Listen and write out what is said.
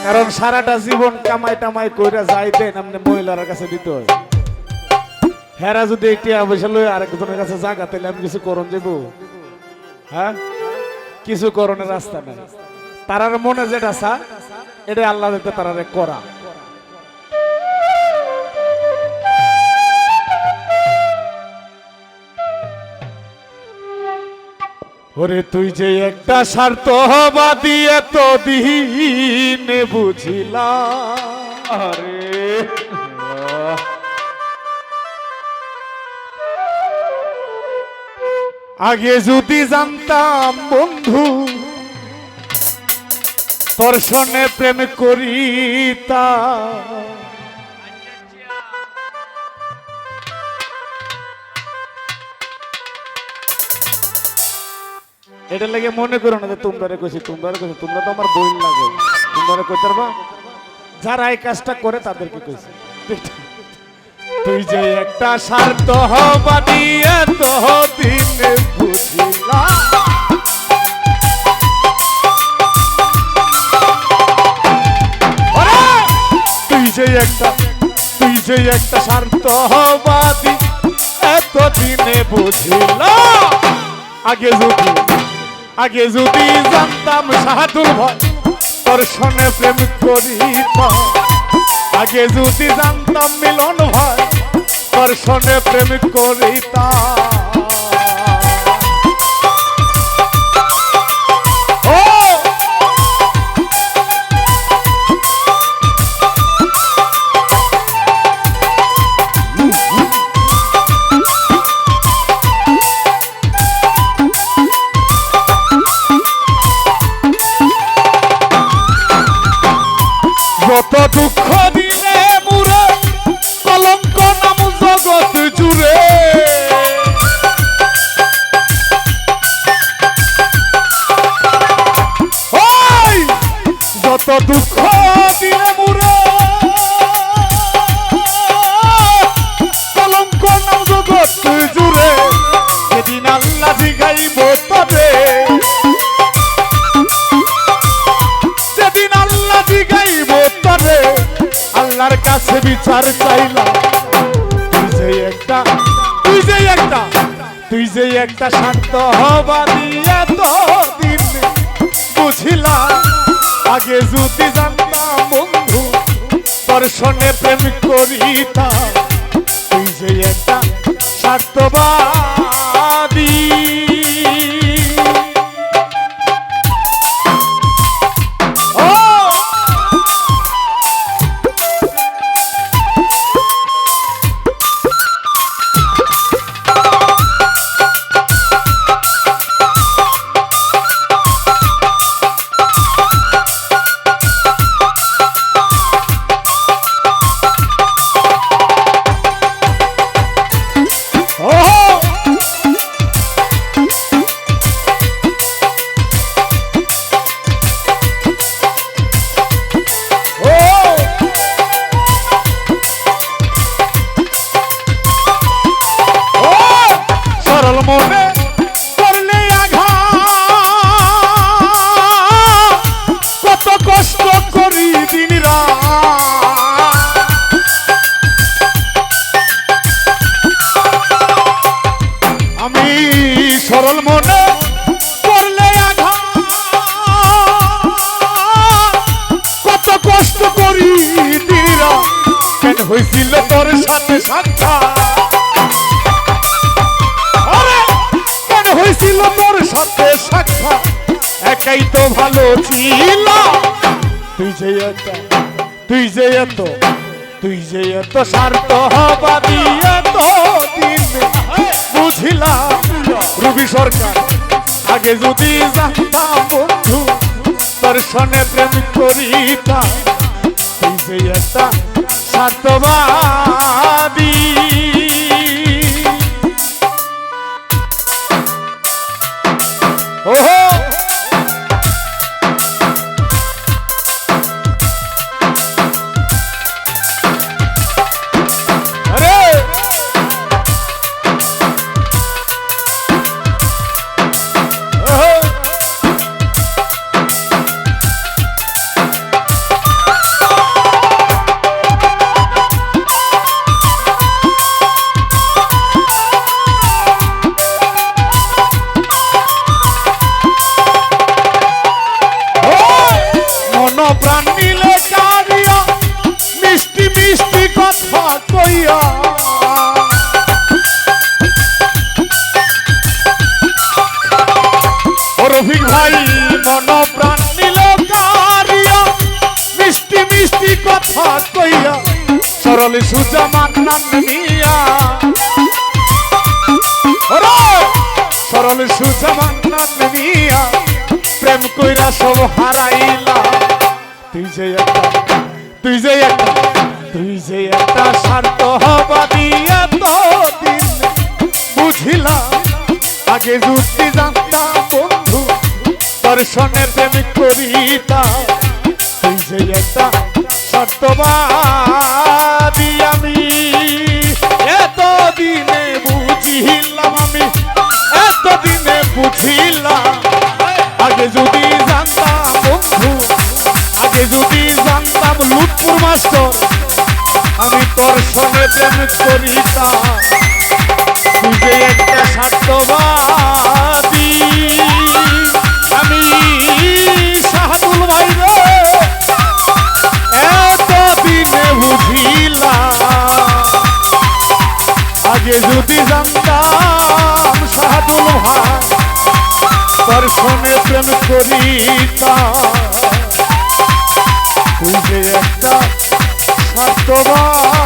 কারণ সারাটা জীবন কামাই টামাই কইরা যাইতেন আপনি মহিলার কাছে দিতে হয়। হেরা যদি একটি পয়সা লই আরেকজনের কাছে জায়গা তাহলে আমি কিছু করণ যাব? হ্যাঁ, কিছু করণের রাস্তা নাই। তারার মনে যেটা চা এটা আল্লাহ দিতে তারারে করা। ওরে তুই যে একটা স্বার্থবাদী এতদিন বুঝিলাম, আরে আগে যদি জানতাম বন্ধু তোর সনে প্রেম করিতা, এটা লাগে মনে করো না যে তোমরা কইছি তোমরা কইছি, তোমরা তো আমার বই লাগে, তোমরা কইতে পারবা যারা এই কাজটা করে তাদেরকে কইছি। তুই যে একটা স্বার্থবাদী এতদিন বুঝিলাম, তুই যে একটা স্বার্থবাদী এতদিনে বুঝিলাম। আগে যদি জানতাম সাধুর ভয় তোর সনে প্রেম করিতাম, আগে যদি জানতাম মিলন ভয় তোর সনে প্রেম করিতাম। যত দুঃখ দিলে মুরে কলঙ্ক নাম জগৎ জুড়ে, যত দুঃখ দিলে মুরে কলঙ্ক নাম জগৎ জুড়ে, সেদিন আল্লাহ জিগাইব তবে, আল্লাহর কাছে বিচার চাইলাম। তুই যে একটা স্বার্থবাদী এতদিন বুঝিলাম, আগে যদি জানতাম বন্ধু তোর সনে প্রেম করিতাম। তুই যে একটা স্বার্থবাদী, মনে করলে আঘাত কত কষ্ট করি দিন আমি সরল মনে করলে আঘাত কত কষ্ট করি দিন, কেন হয়েছিল তোর সাথে সাক্ষাৎ, হয়েছিল তোর সাথে সাক্ষাৎ, একাই তো ভালো ছিল। তুই যে এত স্বার্থবাদী এতদিন বুঝিলাম। রবি সরকার আগে যদি জানতাম বন্ধু তোর সনে প্রেম করিতাম। তুই যে একটা স্বার্থবাদী, ওহো আরে ওহো হারাইলা তুই যে একটা স্বার্থবাদী এতদিন বুঝিলাম আগে যদি জানতাম বন্ধু দর্শনে প্রেম করিতাম তুই যে একটা স্বার্থবাদী আমি এতদিনে বুঝিলাম আগে যদি জানতাম বন্ধু আগে যদি জানতাম লুৎফুর মাস্টার আমি তোর সঙ্গে প্রেম করিতাম তুই যে একটা স্বার্থবাদী আমি শাহাদুল ভাই রে এতদিনে বুঝিলাম আগে যদি জানতাম শাহাদুল ভাই তোর সঙ্গে প্রেম করিতাম তুই যে একটা স্বার্থবাদী